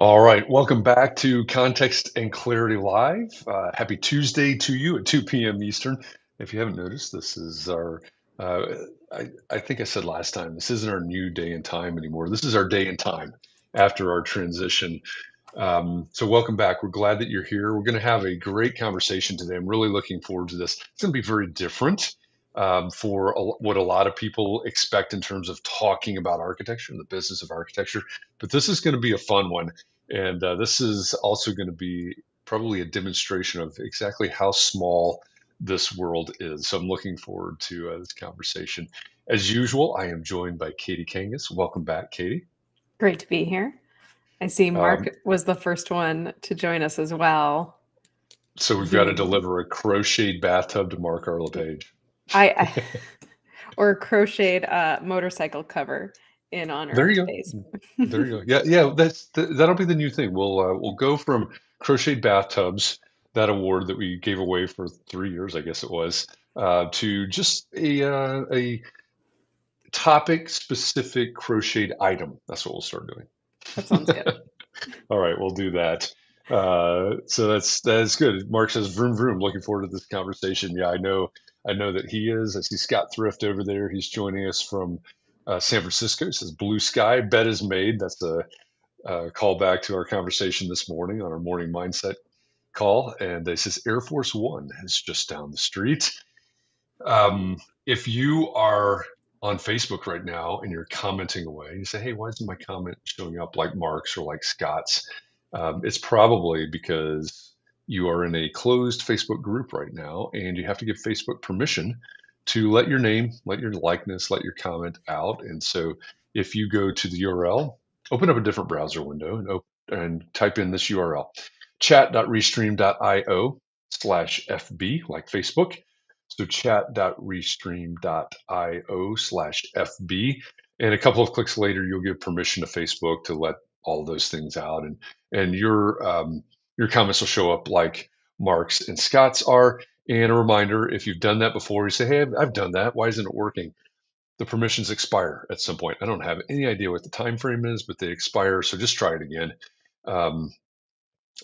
All right, welcome back to Context and Clarity Live. Happy Tuesday to you at 2 p.m. Eastern. If you haven't noticed, this is our, uh, I think I said last time, this isn't our new day and time anymore. This is our day and time after our transition. So, welcome back. We're glad that you're here. We're going to have a great conversation today. I'm really looking forward to this. It's going to be very different for what a lot of people expect in terms of talking about architecture and the business of architecture. But this is going to be a fun one. And this is also going to be probably a demonstration of exactly how small this world is. So I'm looking forward to this conversation. As usual, I am joined by Katie Kangas. Welcome back, Katie. Great to be here. I see Mark Um, was the first one to join us as well. so we've got to Zoom. deliver a crocheted bathtub to Mark Arlepage. I or a crocheted motorcycle cover in honor There of you today's. go. There you go. Yeah, yeah. That'll be the new thing. We'll go from crocheted bathtubs, that award that we gave away for 3 years, I guess it was, to just a topic specific crocheted item. That's what we'll start doing. That sounds good. All right, we'll do that. So that's good. Mark says, "Vroom vroom." Looking forward to this conversation. Yeah, I know that he is. I see Scott Thrift over there. He's joining us from San Francisco. He says, "Blue sky, bed is made." That's a callback to our conversation this morning on our morning mindset call. And it says, "Air Force One is just down the street." If you are on Facebook right now and you're commenting away, you say, "Hey, why isn't my comment showing up like Mark's or like Scott's?" It's probably because you are in a closed Facebook group right now and you have to give Facebook permission to let your name, let your likeness, let your comment out. And so if you go to the URL, open up a different browser window and type in this URL, chat.restream.io/FB, like Facebook. So chat.restream.io/FB. And a couple of clicks later, you'll give permission to Facebook to let all those things out. And your comments will show up like Mark's and Scott's are. And a reminder, if you've done that before, you say, "Hey, I've done that. Why isn't it working?" The permissions expire at some point. I don't have any idea what the time frame is, but they expire. So just try it again. Um,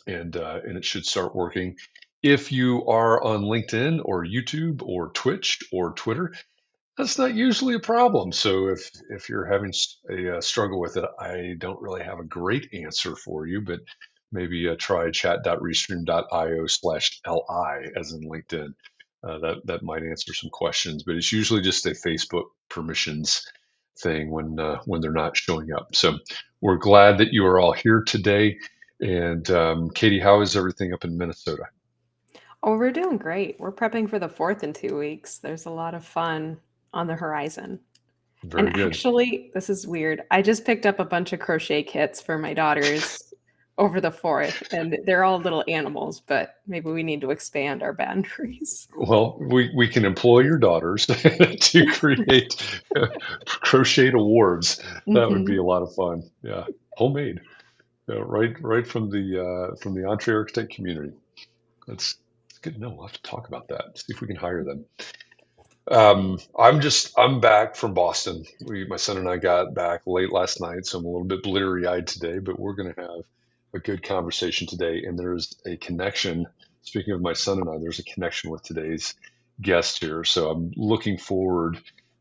and it should start working. If you are on LinkedIn or YouTube or Twitch or Twitter, that's not usually a problem. So if you're having a struggle with it, I don't really have a great answer for you, but maybe try chat.restream.io/li as in LinkedIn. That might answer some questions, but it's usually just a Facebook permissions thing when they're not showing up. So we're glad that you are all here today. And Katie, how is everything up in Minnesota? Oh, we're doing great. We're prepping for the 4th in 2 weeks. There's a lot of fun on the horizon. And Very good. actually, this is weird. I just picked up a bunch of crochet kits for my daughters over the 4th, and they're all little animals, but maybe we need to expand our boundaries. Well, we can employ your daughters to create crocheted awards. That would be a Hmm. lot of fun. Yeah, homemade, right from the entree architect community. That's good to know. We'll have to talk about that. See if we can hire them. I'm back from Boston. My son and I got back late last night, so I'm a little bit bleary eyed today. But we're going to have a good conversation today, and there's a connection. Speaking of my son and I, there's a connection with today's guest here. So I'm looking forward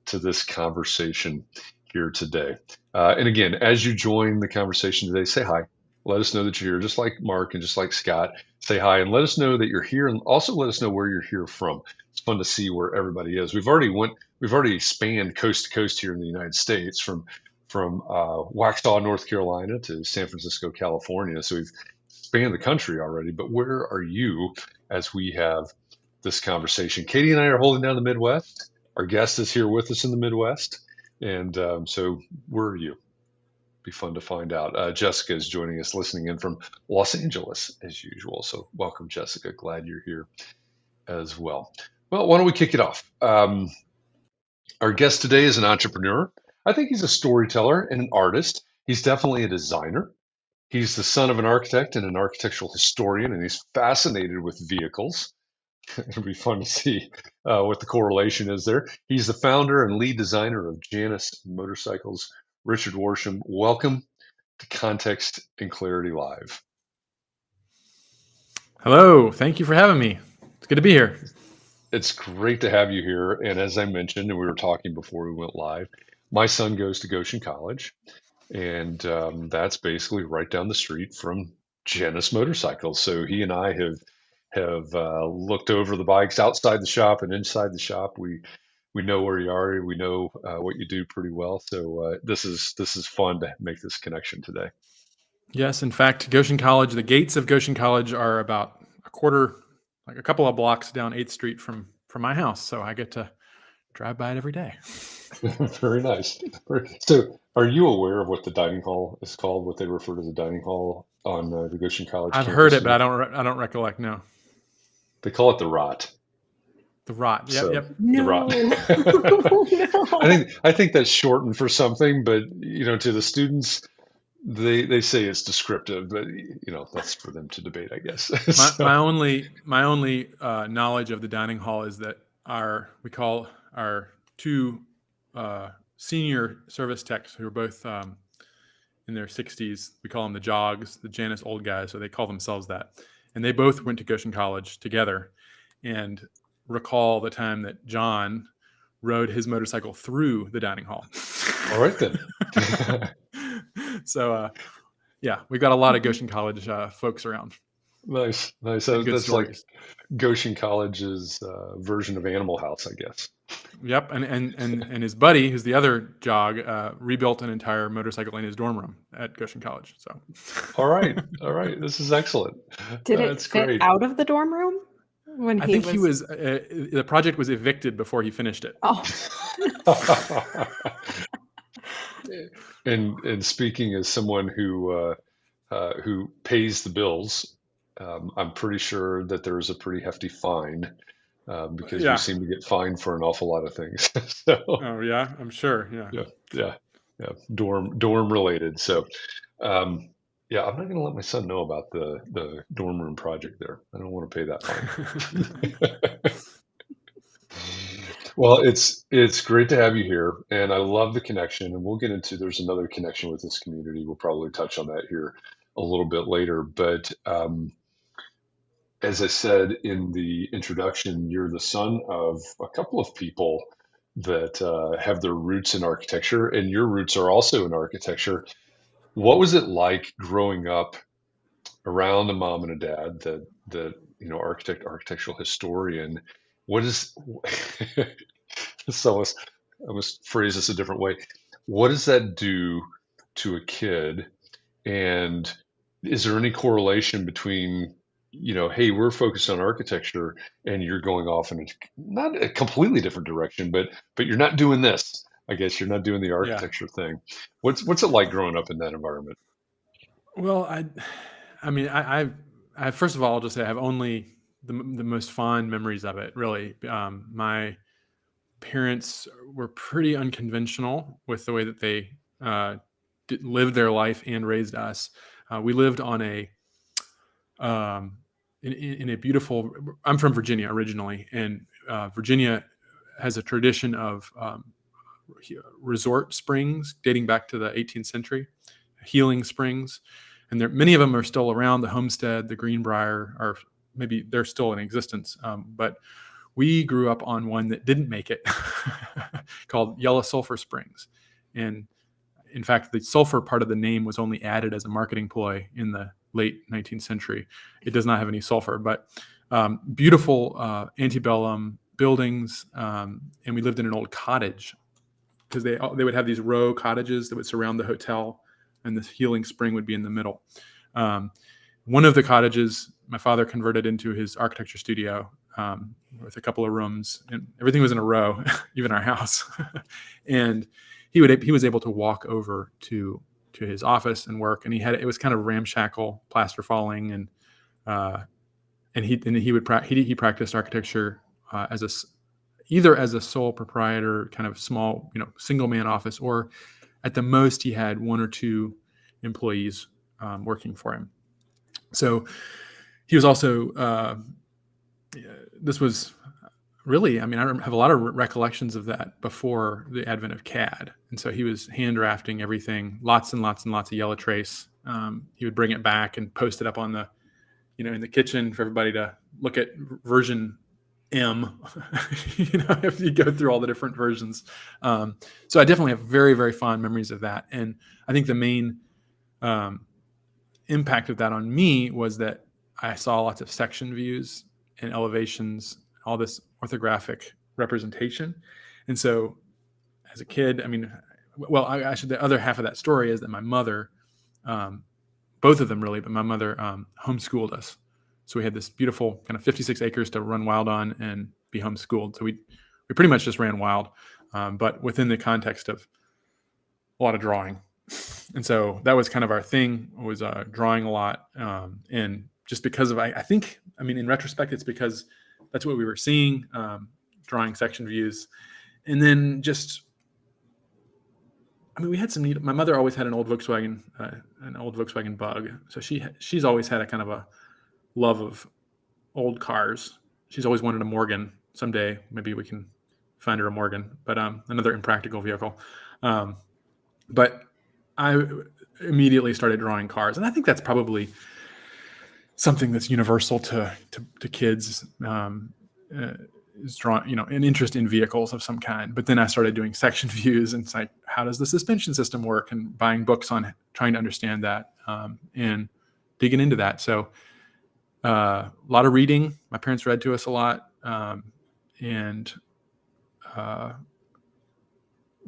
to this conversation here today. And again, as you join the conversation today, say hi. Let us know that you're here, just like Mark and just like Scott. Say hi and let us know that you're here, and also let us know where you're here from. It's fun to see where everybody is. We've already spanned coast to coast here in the United States, from Waxhaw, North Carolina, to San Francisco, California. So we've spanned the country already. But where are you as we have this conversation? Katie and I are holding down the Midwest. Our guest is here with us in the Midwest, and so where are you? Be fun to find out. Jessica is joining us, listening in from Los Angeles as usual. So welcome, Jessica. Glad you're here as well. Well, why don't we kick it off? Our guest today is an entrepreneur. I think he's a storyteller and an artist. He's definitely a designer. He's the son of an architect and an architectural historian, and he's fascinated with vehicles. It'll be fun to see what the correlation is there. He's the founder and lead designer of Janus Motorcycles. Richard Worsham, welcome. to Context and Clarity Live. Hello. Thank you for having me. It's good to be here. It's great to have you here. And as I mentioned, and we were talking before we went live, my son goes to Goshen College, and that's basically right down the street from Janus Motorcycles. So he and I have looked over the bikes outside the shop and inside the shop. We know where you are. We know what you do pretty well. So this is fun to make this connection today. Yes, in fact, Goshen College, the gates of Goshen College are about a couple of blocks down 8th Street from my house. So I get to drive by it every day. Very nice. So, are you aware of what the dining hall is called? What they refer to the dining hall on the Goshen College I've campus? heard it, but I don't recollect. No. They call it the Rot. The Rot. Yep. So, Yep. The Rot. No. I think that's shortened for something, but to the students, they say it's descriptive, but that's for them to debate, I guess. My only knowledge of the dining hall is that we call our two senior service techs who are both in their 60s. We call them the Jogs, the Janus old guys, so they call themselves that. And they both went to Goshen College together, and recall the time that John rode his motorcycle through the dining hall. All right then. So yeah, we've got a lot of Goshen College folks around. Nice. Good That's stories. like Goshen College's version of Animal House, I guess. Yep, and his buddy, who's the other Jog, rebuilt an entire motorcycle in his dorm room at Goshen College. So, All right. This is excellent. Did it That's fit great. out of the dorm room when I think he was. The project was evicted before he finished it. Oh, And speaking as someone who pays the bills, I'm pretty sure that there's a pretty hefty fine because Yeah. we seem to get fined for an awful lot of things. So Oh yeah, I'm sure. Yeah. yeah, dorm related. So yeah, I'm not going to let my son know about the dorm room project there. I don't want to pay that fine. Well, it's great to have you here, and I love the connection. And we'll get into there's another connection with this community. We'll probably touch on that here a little bit later. But as I said in the introduction, you're the son of a couple of people that have their roots in architecture, and your roots are also in architecture. What was it like growing up around a mom and a dad that architectural historian? What is so I must phrase this a different way. What does that do to a kid? And is there any correlation between, hey, we're focused on architecture and you're going off in not a completely different direction, but you're not doing this. I guess you're not doing the architecture thing. What's it like growing up in that environment? Well, I mean, I first of all, I'll just say I have only the most fond memories of it. Really, my parents were pretty unconventional with the way that they lived their life and raised us. We lived on in a beautiful. I'm from Virginia originally, and Virginia has a tradition of resort springs dating back to the 18th century, healing springs, and many of them are still around. The Homestead, the Greenbrier, are maybe they're still in existence, but we grew up on one that didn't make it, called Yellow Sulphur Springs, and in fact, the sulfur part of the name was only added as a marketing ploy in the late 19th century. It does not have any sulfur, but beautiful antebellum buildings, and we lived in an old cottage because they would have these row cottages that would surround the hotel, and this healing spring would be in the middle. One of the cottages my father converted into his architecture studio with a couple of rooms, and everything was in a row, even our house. And he was able to walk over to his office and work, and it was kind of ramshackle, plaster falling, and he practiced architecture either as a sole proprietor, kind of small, single man office, or at the most he had one or two employees working for him. So he was also, this was really, I mean, I have a lot of recollections of that before the advent of CAD. And so he was hand drafting everything, lots and lots and lots of yellow trace. He would bring it back and post it up on the, in the kitchen for everybody to look at version M, if you go through all the different versions. So I definitely have very, very fond memories of that. And I think the main impact of that on me was that I saw lots of section views and elevations, all this orthographic representation. And so as a kid, I mean, well, the other half of that story is that my mother, both of them really, but my mother homeschooled us. So we had this beautiful kind of 56 acres to run wild on and be homeschooled. So we pretty much just ran wild, but within the context of a lot of drawing. And so that was kind of our thing, was drawing a lot. And just because of, I think, I mean, in retrospect, it's because that's what we were seeing, drawing section views. And then just, I mean, we had some neat, my mother always had an old Volkswagen Bug. So she's always had a kind of a love of old cars. She's always wanted a Morgan. Someday, maybe we can find her a Morgan, but another impractical vehicle. But I immediately started drawing cars. And I think that's probably something that's universal to kids, is drawing, an interest in vehicles of some kind. But then I started doing section views, and it's like, how does the suspension system work? And buying books on trying to understand that, and digging into that. So a lot of reading. My parents read to us a lot. And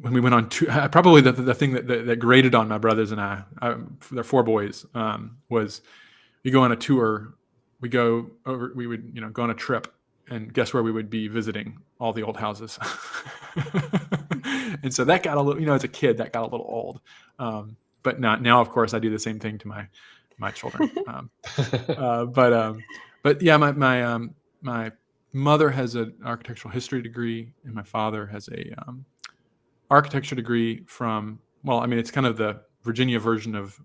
when we went on tour, probably the thing that grated on my brothers and I, they're four boys, was we go on a tour, we would, go on a trip, and guess where we would be visiting? All the old houses. And so that got a little, as a kid, that got a little old. But now, of course, I do the same thing to my children. But yeah, my mother has an architectural history degree, and my father has a architecture degree from, well, I mean, it's kind of the Virginia version of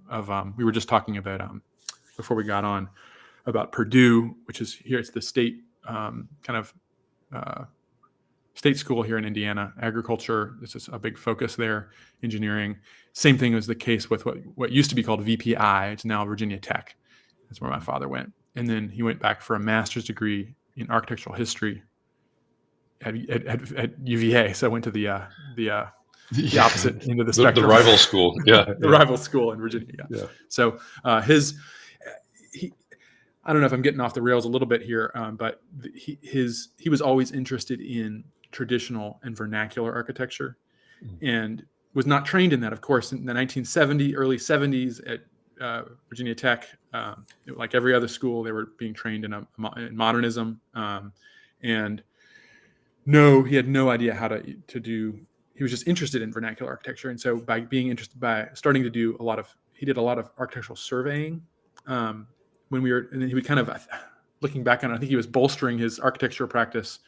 we were just talking about before we got on about Purdue, which is here. It's the state state school here in Indiana. Agriculture, this is a big focus there. Engineering, same thing was the case with what used to be called VPI. It's now Virginia Tech. That's where my father went, and then he went back for a master's degree in architectural history at UVA. So I went to the opposite end of the spectrum. The rival school. Yeah. The rival school in Virginia. Yeah. So I don't know if I'm getting off the rails a little bit here, but he was always interested in traditional and vernacular architecture, and was not trained in that. Of course, in the early 70s at Virginia Tech, like every other school, they were being trained in modernism, and he had no idea how to do. He was just interested in vernacular architecture, and so by starting to do he did a lot of architectural surveying. And then he would kind of, looking back on it, I think he was bolstering his architecture practice.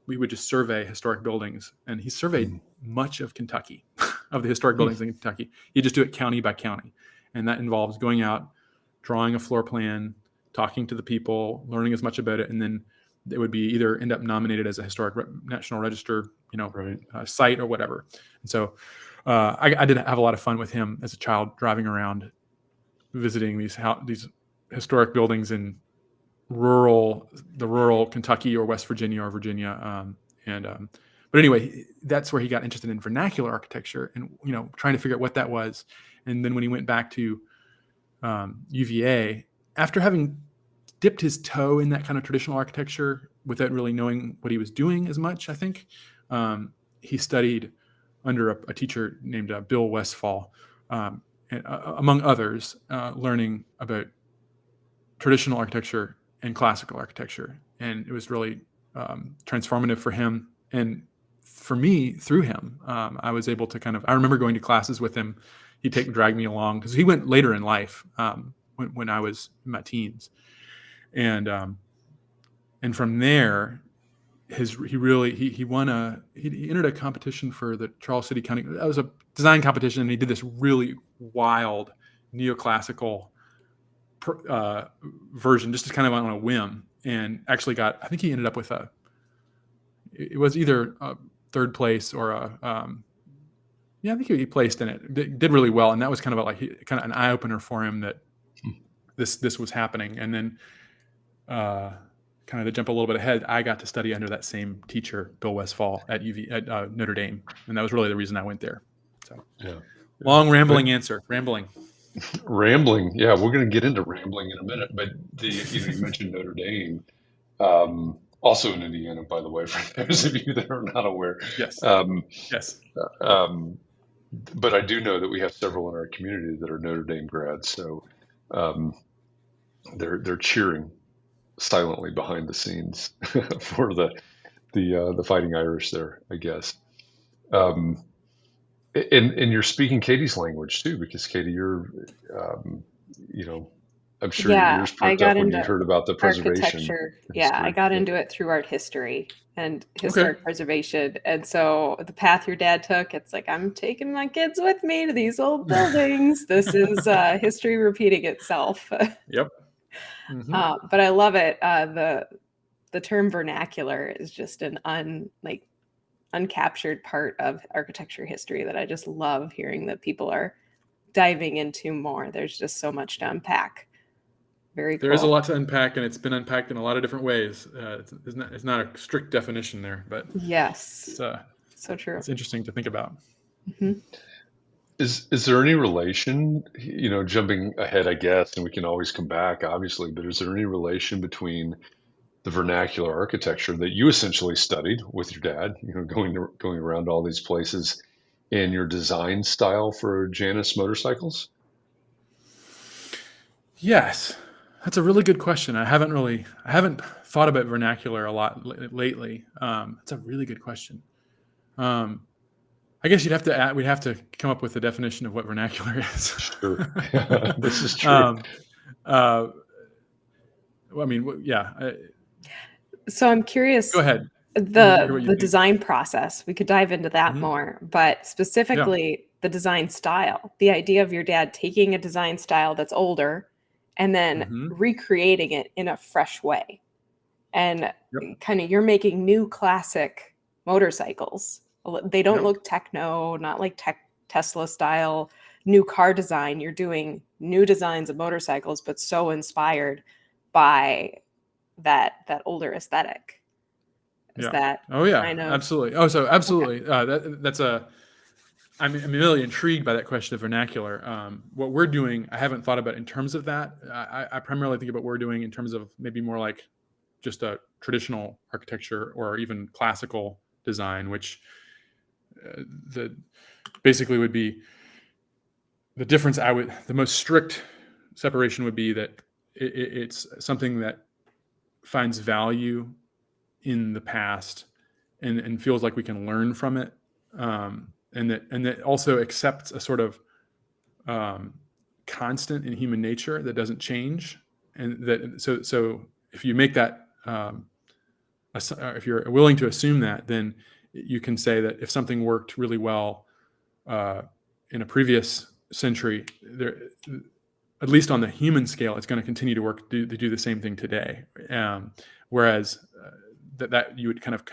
We would just survey historic buildings, and he surveyed much of Kentucky, of the historic buildings in Kentucky. He'd just do it county by county, and that involves going out, drawing a floor plan, talking to the people, learning as much about it, and then it would be either end up nominated as a historic National Register, site or whatever. And so I did have a lot of fun with him as a child, driving around, visiting these historic buildings in rural Kentucky or West Virginia or Virginia. But anyway, that's where he got interested in vernacular architecture and, trying to figure out what that was. And then when he went back to UVA, after having dipped his toe in that kind of traditional architecture without really knowing what he was doing as much, I think, he studied under a teacher named Bill Westfall, and, among others, learning about traditional architecture and classical architecture. And it was really transformative for him. And for me, through him, I was able to I remember going to classes with him. He'd drag me along, because he went later in life, when I was in my teens. And from there, he entered a competition for the Charles City County. That was a design competition, and he did this really wild neoclassical version, just kind of on a whim, and actually I think he ended up with it was either a third place or I think he placed in it. Did really well, and that was kind of kind of an eye opener for him that this was happening. And then, kind of to jump a little bit ahead, I got to study under that same teacher, Bill Westfall, at Notre Dame, and that was really the reason I went there. So, long rambling answer. Rambling. Yeah, we're going to get into rambling in a minute. But you mentioned Notre Dame, also in Indiana, by the way, for those of you that are not aware. Yes. Yes. But I do know that we have several in our community that are Notre Dame grads, so they're cheering silently behind the scenes for the Fighting Irish there, I guess. And you're speaking Katie's language too, because Katie, you're, I'm sure your ears perked up when you heard about the preservation. Architecture. Yeah, I got into it through art history and historic preservation. And so the path your dad took, it's like, I'm taking my kids with me to these old buildings. This is history repeating itself. Yep. Mm-hmm. But I love it. The term vernacular is just an uncaptured part of architecture history that I just love hearing that people are diving into more. There's just so much to unpack. Very cool. There is a lot to unpack, and it's been unpacked in a lot of different ways. It's not a strict definition there, but yes, so true. It's interesting to think about. Mm-hmm. Is there any relation, jumping ahead, I guess, and we can always come back, obviously, but is there any relation between the vernacular architecture that you essentially studied with your dad, going around all these places, and your design style for Janus Motorcycles? Yes, that's a really good question. I haven't thought about vernacular a lot lately. It's a really good question. I guess we'd have to come up with a definition of what vernacular is. Sure. This is true. So I'm curious. Go ahead. The design process. We could dive into that more, but specifically the design style. The idea of your dad taking a design style that's older and then recreating it in a fresh way. And kind of you're making new classic motorcycles. They don't look techno, not like Tesla style, new car design. You're doing new designs of motorcycles, but so inspired by that older aesthetic. Is that? Oh yeah, kind of... absolutely. Oh, so absolutely. Okay. I'm really intrigued by that question of vernacular. What we're doing, I haven't thought about in terms of that. I primarily think about what we're doing in terms of maybe more like just a traditional architecture or even classical design, which basically would be the difference. The most strict separation would be that it's something that finds value in the past and feels like we can learn from it, and that also accepts a sort of constant in human nature that doesn't change, and that so if you make that if you're willing to assume that, then you can say that if something worked really well in a previous century, at least on the human scale, it's going to continue to do the same thing today. Whereas that you would kind of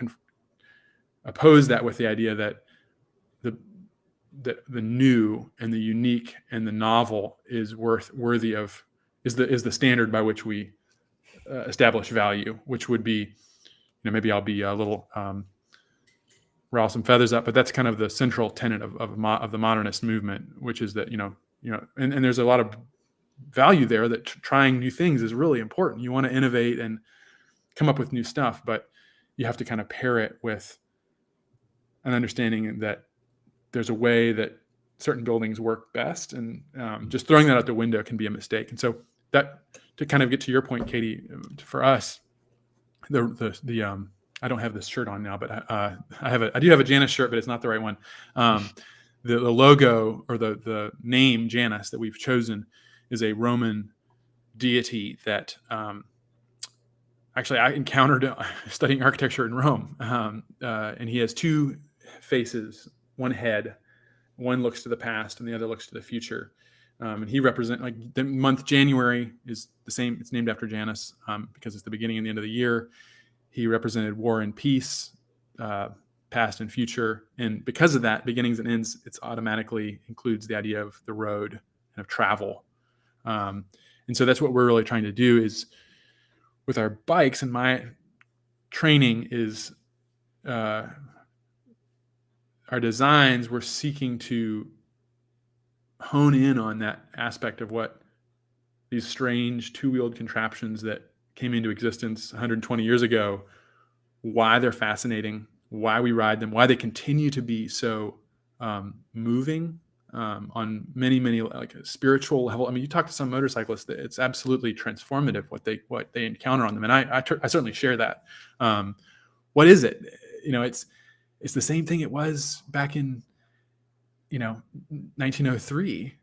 oppose that with the idea that the new and the unique and the novel is worthy of is the standard by which we establish value, which would be, maybe I'll be a little rile some feathers up, but that's kind of the central tenet of the modernist movement, which is that and there's a lot of value there that trying new things is really important. You want to innovate and come up with new stuff, but you have to kind of pair it with an understanding that there's a way that certain buildings work best, and just throwing that out the window can be a mistake. And so that, to kind of get to your point, Katie, for us, the I don't have this shirt on now, but I do have a Janus shirt, but it's not the right one. The logo or the name Janus that we've chosen is a Roman deity that actually I encountered studying architecture in Rome, and he has two faces, one head, one looks to the past and the other looks to the future. And he represents, like, the month January is the same. It's named after Janus because it's the beginning and the end of the year. He represented war and peace. past and future. And because of that, beginnings and ends, it's automatically includes the idea of the road and of travel. And so that's what we're really trying to do is with our bikes, and my training is our designs, we're seeking to hone in on that aspect of what these strange two-wheeled contraptions that came into existence 120 years ago, why they're fascinating, why we ride them, why they continue to be so moving on many, like a spiritual level. I mean, you talk to some motorcyclists, it's absolutely transformative what they encounter on them, and I certainly share that. What is it? It's the same thing it was back in 1903,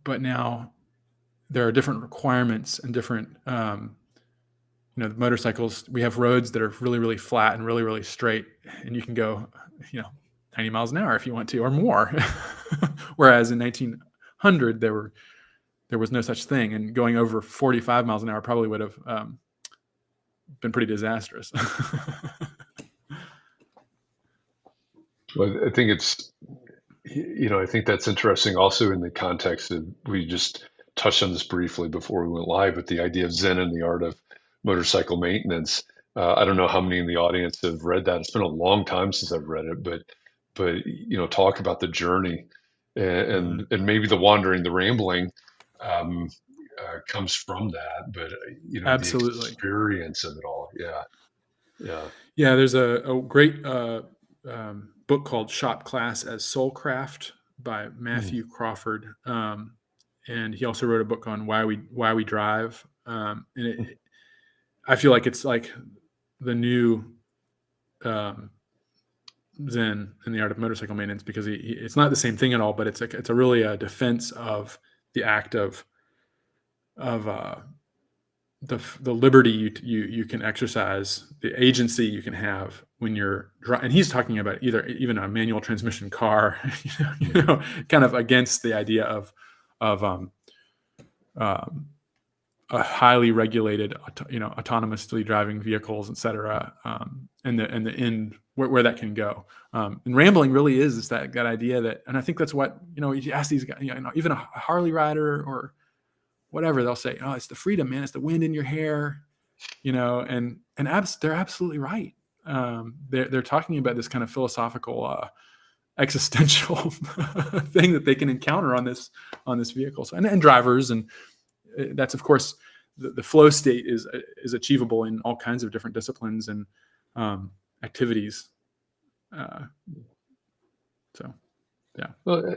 but now there are different requirements and different the motorcycles. We have roads that are really, really flat and really, really straight, and you can go 90 miles an hour if you want to, or more. Whereas in 1900 there was no such thing, and going over 45 miles an hour probably would have been pretty disastrous. Well, I think it's, I think that's interesting also in the context of, we just touched on this briefly before we went live, but the idea of Zen and the art of motorcycle maintenance. I don't know how many in the audience have read that. It's been a long time since I've read it, but talk about the journey and maybe the wandering, the rambling comes from that, but absolutely, the experience of it all. Yeah. There's a great book called Shop Class as Soulcraft by Matthew Crawford, and he also wrote a book on why we drive. And I feel like it's like the new Zen in the art of motorcycle maintenance, because it's not the same thing at all, but it's a really a defense of the act of the liberty you can exercise, the agency you can have when you're driving. And he's talking about even a manual transmission car, kind of against the idea of a highly regulated, autonomously driving vehicles, et cetera, and the end where that can go. And rambling really is that idea that, and I think that's what, you ask these guys, even a Harley rider or whatever, they'll say, "Oh, it's the freedom, man. It's the wind in your hair," and they're absolutely right. They're talking about this kind of philosophical, existential thing that they can encounter on this vehicle. So, and drivers, and that's of course the flow state is achievable in all kinds of different disciplines and activities. So, yeah. Well,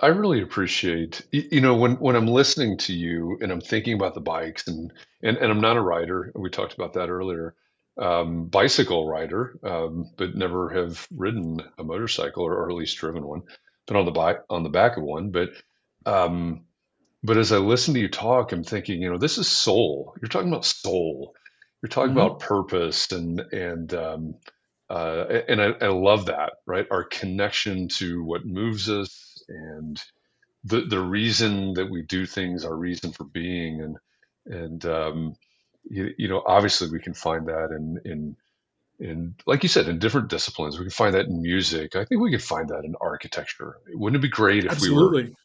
I really appreciate, when I'm listening to you and I'm thinking about the bikes, and I'm not a rider. We talked about that earlier. Bicycle rider, but never have ridden a motorcycle, or at least driven one. Been on the back of one, but as I listen to you talk, I'm thinking, this is soul. You're talking about soul. You're talking about purpose, and I love that, right? Our connection to what moves us, and the reason that we do things, our reason for being, and obviously we can find that in like you said, in different disciplines. We can find that in music. I think we can find that in architecture. Wouldn't it be great if absolutely. we were?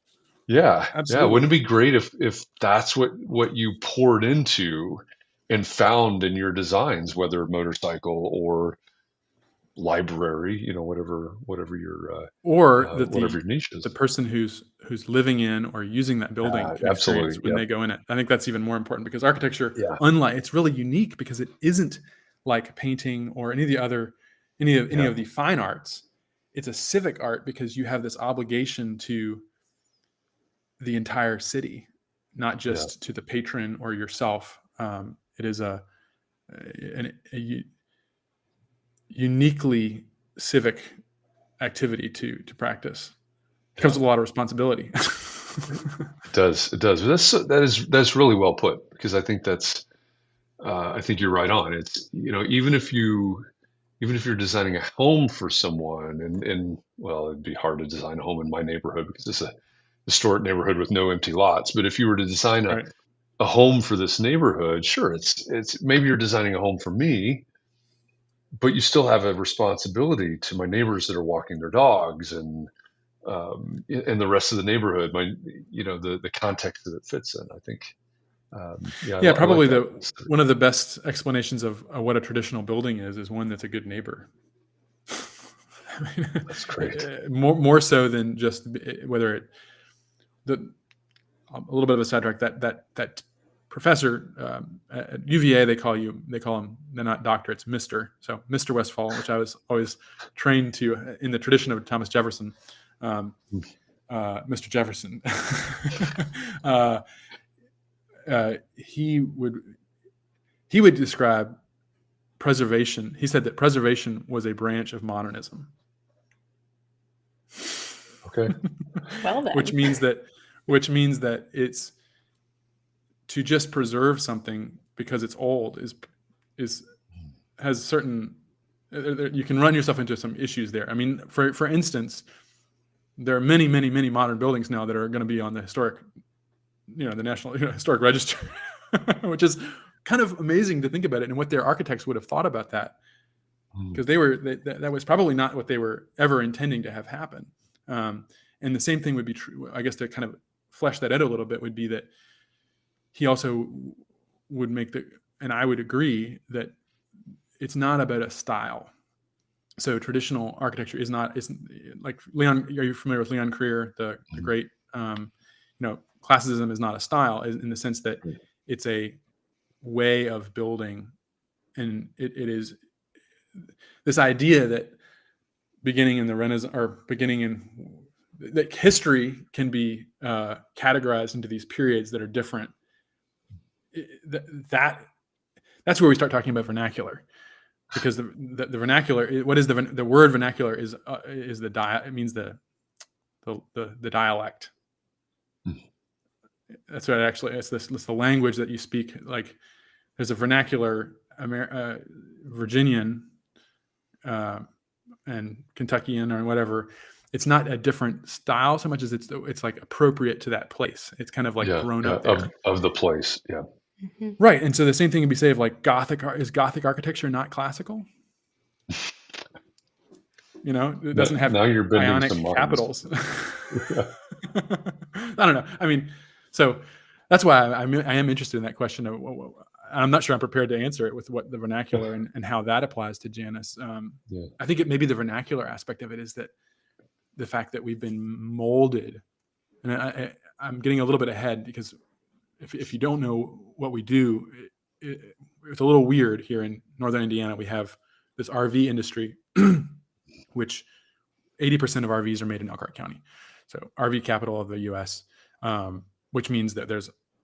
Yeah, absolutely. Yeah. Wouldn't it be great if that's what you poured into and found in your designs, whether motorcycle or library, whatever your or whatever your niche is. The person who's living in or using that building can experience when they go in it. I think that's even more important, because architecture, unlike, it's really unique because it isn't like painting or any of the fine arts. It's a civic art, because you have this obligation to the entire city, not just to the patron or yourself. It is a uniquely civic activity to practice. It comes with a lot of responsibility. It does. That's really well put, because I think I think you're right on. It's, even if you're designing a home for someone, and well, it'd be hard to design a home in my neighborhood because it's a historic neighborhood with no empty lots. But if you were to design a home for this neighborhood, sure, it's maybe you're designing a home for me, but you still have a responsibility to my neighbors that are walking their dogs and the rest of the neighborhood, the context that it fits in. I think, I like Probably that. one of the best explanations of what a traditional building is one that's a good neighbor. I mean, That's great. more so than just whether it. A little bit of a sidetrack. That professor at UVA, they call him. They're not doctor, it's Mister. So Mr. Westfall, which I was always trained to in the tradition of Thomas Jefferson. Mr. Jefferson. He would describe preservation. He said that preservation was a branch of modernism. Okay. Well then. Which means that it's to just preserve something because it's old has certain, you can run yourself into some issues there. I mean, for instance, there are many modern buildings now that are going to be on the historic, the National Historic Register, which is kind of amazing to think about it and what their architects would have thought about that, because that was probably not what they were ever intending to have happen. And the same thing would be true, I guess, to kind of flesh that out a little bit, would be that he also would and I would agree that it's not about a style. So traditional architecture is like Leon. Are you familiar with Leon Creer, the great, classicism is not a style in the sense that it's a way of building. And it is this idea that beginning in the Renaissance, or beginning in that history can be categorized into these periods that are different. That's where we start talking about vernacular, because the vernacular, what is the word vernacular is it means the dialect. That's what it's the language that you speak. Like there's a vernacular Virginian and Kentuckian or whatever. It's not a different style so much as it's like appropriate to that place. It's kind of like grown up there. Of the place. Yeah. Mm-hmm. Right. And so the same thing can be said of like Gothic architecture not classical? It doesn't have now you're Ionic some capitals. I don't know. I mean, so that's why I am interested in that question. I'm not sure I'm prepared to answer it with what the vernacular and how that applies to Janus. I think maybe the vernacular aspect of it is that the fact that we've been molded, and I'm getting a little bit ahead, because if you don't know what we do, it's a little weird here in Northern Indiana. We have this RV industry, which 80% of RVs are made in Elkhart County. So RV capital of the U.S., which means that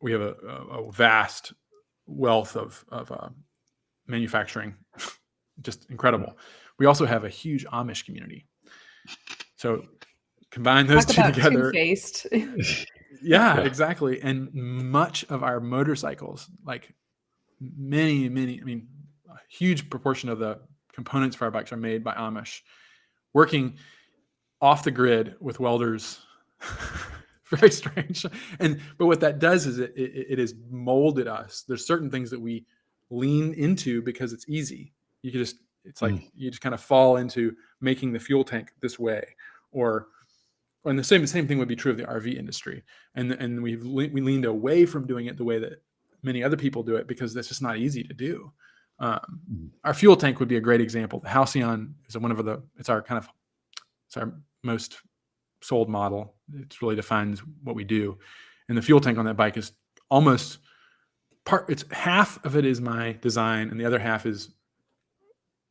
we have a vast wealth of manufacturing, just incredible. We also have a huge Amish community. So combine those two together. Two-faced. Yeah, exactly. And much of our motorcycles, like many, a huge proportion of the components for our bikes are made by Amish, working off the grid with welders. Very strange. But what that does is it has molded us. There's certain things that we lean into because it's easy. It's like you just kind of fall into making the fuel tank this way, and the same thing would be true of the RV industry. And we leaned away from doing it the way that many other people do it, because that's just not easy to do. Our fuel tank would be a great example. The Halcyon is it's our most sold model. It really defines what we do. And the fuel tank on that bike is it's half of it is my design, and the other half is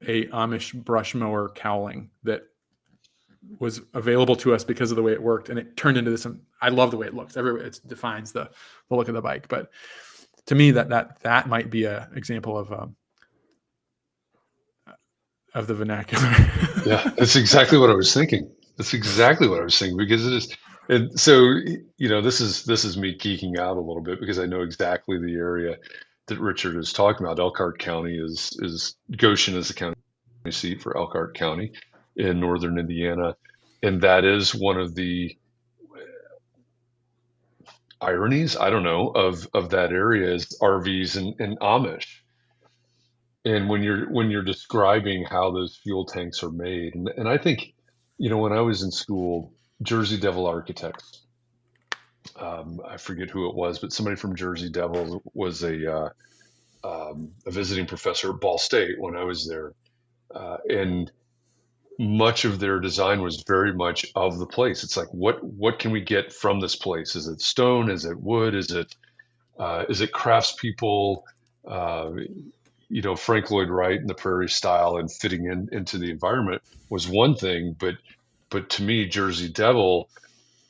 a Amish brush mower cowling that was available to us because of the way it worked, and it turned into this. I love the way it looks. It defines the look of the bike. But to me, that might be an example of the vernacular. Yeah, that's exactly what I was thinking. Because it is. And so, this is me geeking out a little bit, because I know exactly the area that Richard is talking about. Elkhart County is Goshen is the county seat for Elkhart County in northern Indiana. And that is one of the ironies, I don't know, of that area is RVs and Amish. And when you're describing how those fuel tanks are made, and I think, when I was in school, Jersey Devil architects, I forget who it was, but somebody from Jersey Devil was a visiting professor at Ball State when I was there, and much of their design was very much of the place. It's like, what can we get from this place? Is it stone? Is it wood? Is it craftspeople? Uh, Frank Lloyd Wright and the Prairie style and fitting into the environment was one thing, but to me, Jersey Devil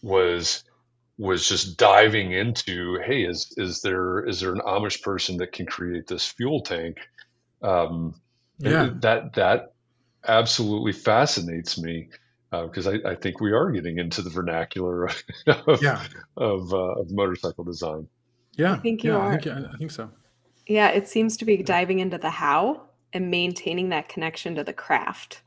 was just diving into, hey, is there an Amish person that can create this fuel tank? Um, Yeah. that absolutely fascinates me, because I think we are getting into the vernacular of Yeah. of motorcycle design. Yeah. I think you Yeah. are. I think so. Yeah, it seems to be diving into the how and maintaining that connection to the craft.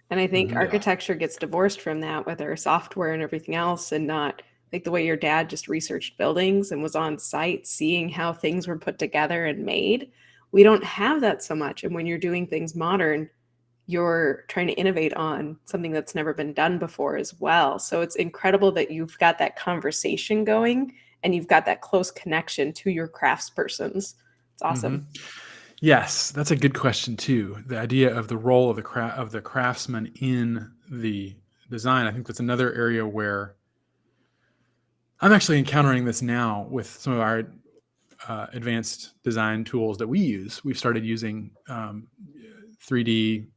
And I think Mhm. architecture gets divorced from that with our software and everything else, and not like the way your dad just researched buildings and was on site seeing how things were put together and made. We don't have that so much. And when you're doing things modern, you're trying to innovate on something that's never been done before as well. So it's incredible that you've got that conversation going and you've got that close connection to your craftspersons. It's awesome. Mhm. Yes, that's a good question too. The idea of the role of the craftsman in the design. I think that's another area where I'm actually encountering this now with some of our advanced design tools that we use. We've started using 3D,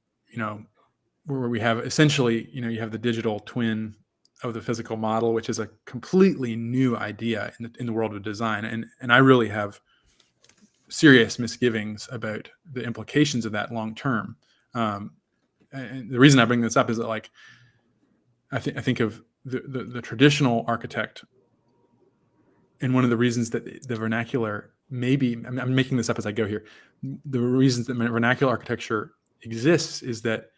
where we have essentially, you have the digital twin of the physical model, which is a completely new idea in the world of design. And I really have serious misgivings about the implications of that long term. And the reason I bring this up is that, like, I think of the traditional architect, and one of the reasons that the vernacular, maybe I'm making this up as I go here, the reasons that vernacular architecture exists is that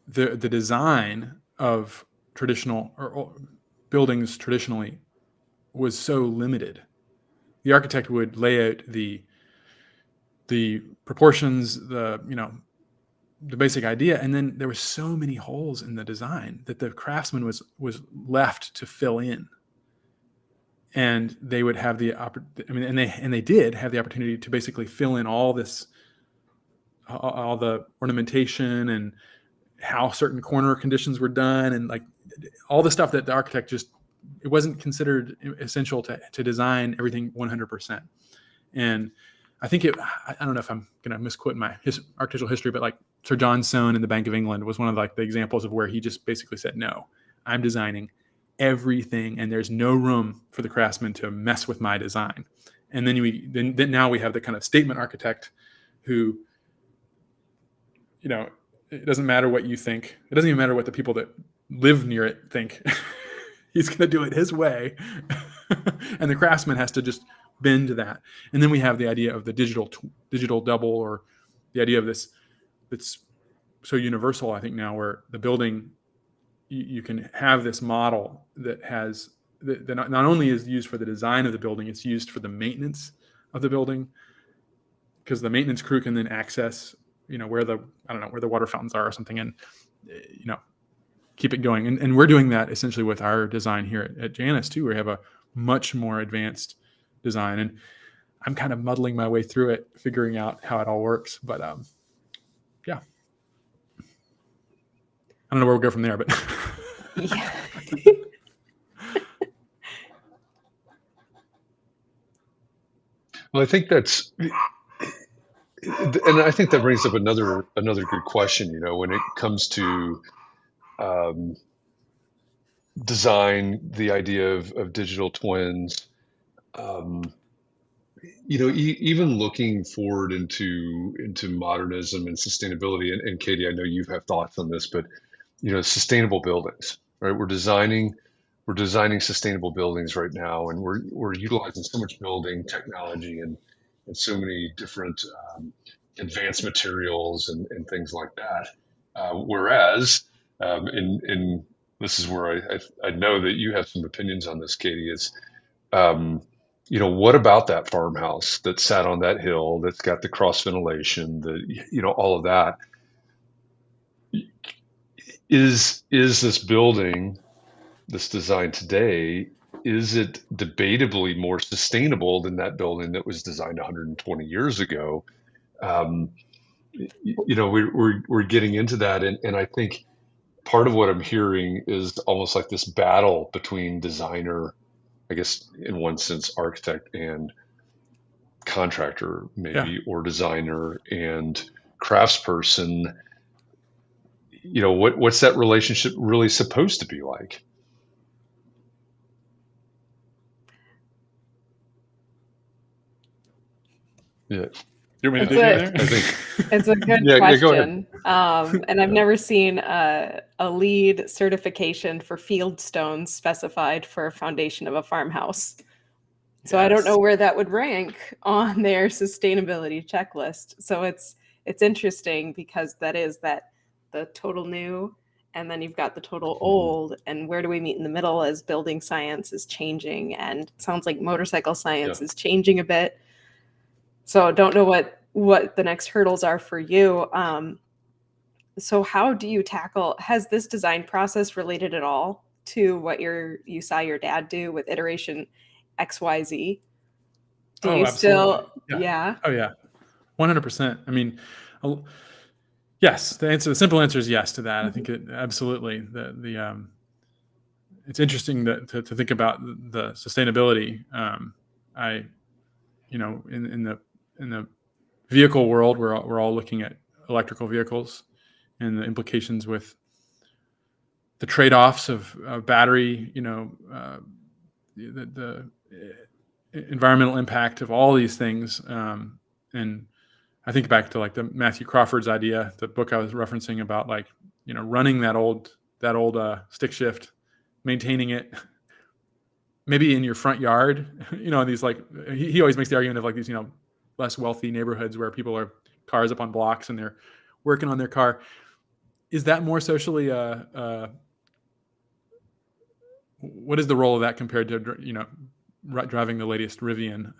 the design of traditional or buildings traditionally was so limited. The architect would lay out the proportions, the basic idea, and then there were so many holes in the design that the craftsman was left to fill in. And they would have and they did have the opportunity to basically fill in all the ornamentation and how certain corner conditions were done, and like all the stuff that the architect it wasn't considered essential to design everything 100%. And I think I don't know if I'm going to misquote my architectural history, but like Sir John Soane in the Bank of England was one of the examples of where he just basically said, no, I'm designing everything, and there's no room for the craftsman to mess with my design. And then now we have the kind of statement architect who, it doesn't matter what you think. It doesn't even matter what the people that live near it think. He's going to do it his way. And the craftsman has to just bend to that. And then we have the idea of the digital double, or the idea of this that's so universal, I think, now, where the building, you can have this model that has that not only is used for the design of the building, it's used for the maintenance of the building, because the maintenance crew can then access where the water fountains are or something, and keep it going. And we're doing that essentially with our design here at Janus too. We have a much more advanced design, and I'm kind of muddling my way through it, figuring out how it all works. But yeah, I don't know where we'll go from there, but Yeah. Well, I think I think that brings up another good question. When it comes to um, design, the idea of digital twins, um, even looking forward into modernism and sustainability. And Katie, I know you have thoughts on this, but sustainable buildings, right? We're designing sustainable buildings right now, and we're utilizing so much building technology and so many different advanced materials and things like that. Whereas, in this is where I know that you have some opinions on this, Katie. Um, what about that farmhouse that sat on that hill, that's got the cross ventilation, all of that? Is this building, this design today, is it debatably more sustainable than that building that was designed 120 years ago? We're getting into that, and I think part of what I'm hearing is almost like this battle between designer, I guess in one sense, architect and contractor, maybe, or designer and craftsperson. What's that relationship really supposed to be like? Yeah. You want me to dig in there? I think it's a good question. And I've never seen a LEED certification for field stones specified for a foundation of a farmhouse. So I don't know where that would rank on their sustainability checklist. So it's interesting because that is the total new, and then you've got the total old, and where do we meet in the middle as building science is changing, and it sounds like motorcycle science is changing a bit. So don't know what the next hurdles are for you. So how do you tackle, has this design process related at all to what you saw your dad do with iteration XYZ? Do you still? Yeah. Oh yeah. 100%. I mean, yes, the simple answer is yes to that. I think it absolutely, it's interesting to think about the sustainability. In the vehicle world, we're all looking at electrical vehicles and the implications with the trade-offs of battery, the environmental impact of all these things. And I think back to like the Matthew Crawford's idea, the book I was referencing about, like, running that old stick shift, maintaining it, maybe in your front yard, these, like, he always makes the argument of like these, less wealthy neighborhoods where people are cars up on blocks and they're working on their car. Is that more socially, what is the role of that compared to, driving the latest Rivian?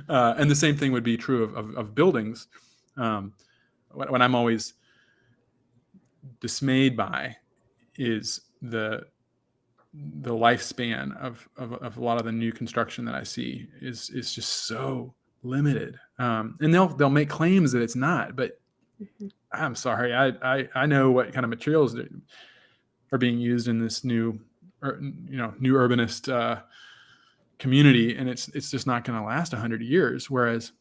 And the same thing would be true of buildings. What I'm always dismayed by is the lifespan of a lot of the new construction that I see is just so limited. And they'll make claims that it's not, but I'm sorry, I know what kind of materials are being used in this new urbanist community, and it's just not going to last 100 years. Whereas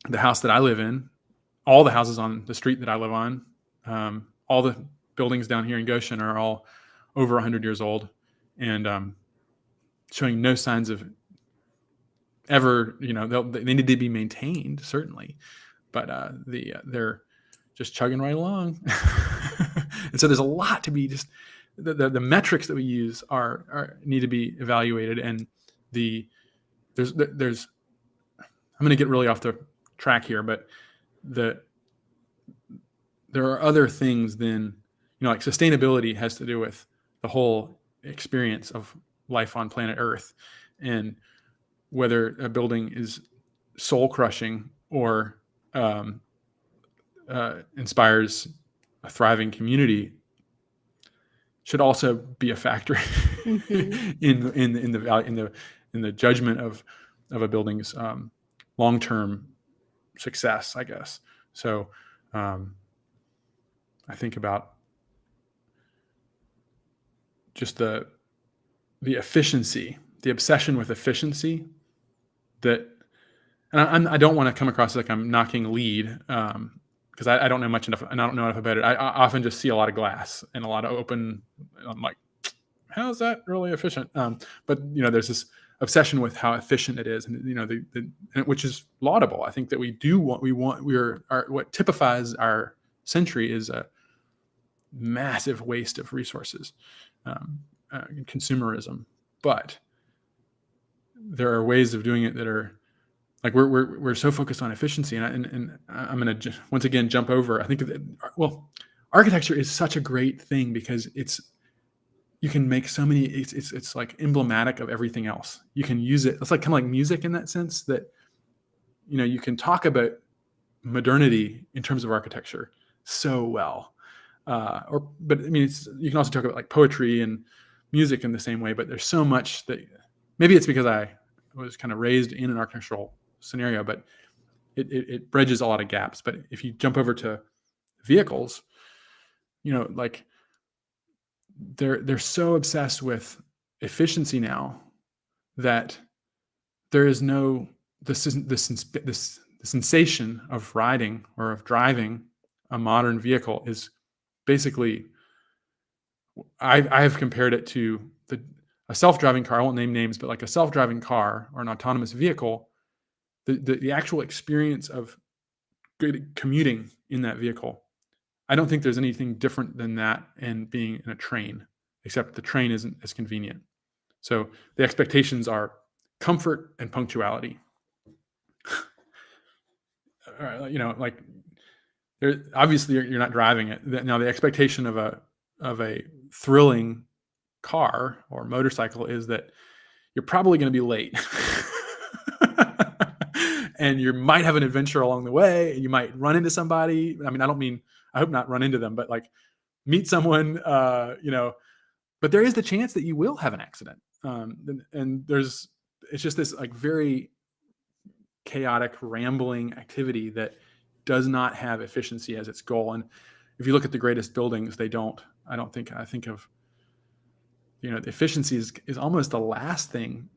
the house that I live in, all the houses on the street that I live on, all the buildings down here in Goshen are all over 100 years old, and showing no signs of ever, they need to be maintained, certainly, but they're just chugging right along. And so there's a lot to be just the metrics that we use need to be evaluated, and there's I'm going to get really off the track here, but there are other things than, like sustainability has to do with the whole experience of life on planet Earth, and whether a building is soul crushing or inspires a thriving community should also be a factor in the judgment of a building's long-term success, I guess. So I think about just the efficiency, the obsession with efficiency that, and I don't want to come across like I'm knocking LEED, because I don't know much enough, and I don't know enough about it. I often just see a lot of glass and a lot of open. I'm like, how is that really efficient? But there's this obsession with how efficient it is, and which is laudable. I think that what typifies our century is a massive waste of resources, consumerism. But there are ways of doing it that are, like, we're so focused on efficiency, and I'm going to once again jump over. I think architecture is such a great thing because you can make so many, it's like emblematic of everything else. You can use it. It's like kind of like music in that sense that, you can talk about modernity in terms of architecture so well. But I mean, you can also talk about like poetry and music in the same way, but there's so much that maybe it's because I was kind of raised in an architectural scenario, but it bridges a lot of gaps. But if you jump over to vehicles, like they're so obsessed with efficiency now that there is no the sensation of riding or of driving a modern vehicle is basically, I have compared it to a self-driving car. I won't name names, but like a self-driving car or an autonomous vehicle, the actual experience of good commuting in that vehicle, I don't think there's anything different than that and being in a train, except the train isn't as convenient. So the expectations are comfort and punctuality. Like obviously you're not driving it. Now the expectation of a thrilling car or motorcycle is that you're probably going to be late. And you might have an adventure along the way, and you might run into somebody. I mean, I hope not run into them, but like meet someone, but there is the chance that you will have an accident. And it's just this like very chaotic, rambling activity that does not have efficiency as its goal. And if you look at the greatest buildings, I think of, the efficiency is almost the last thing.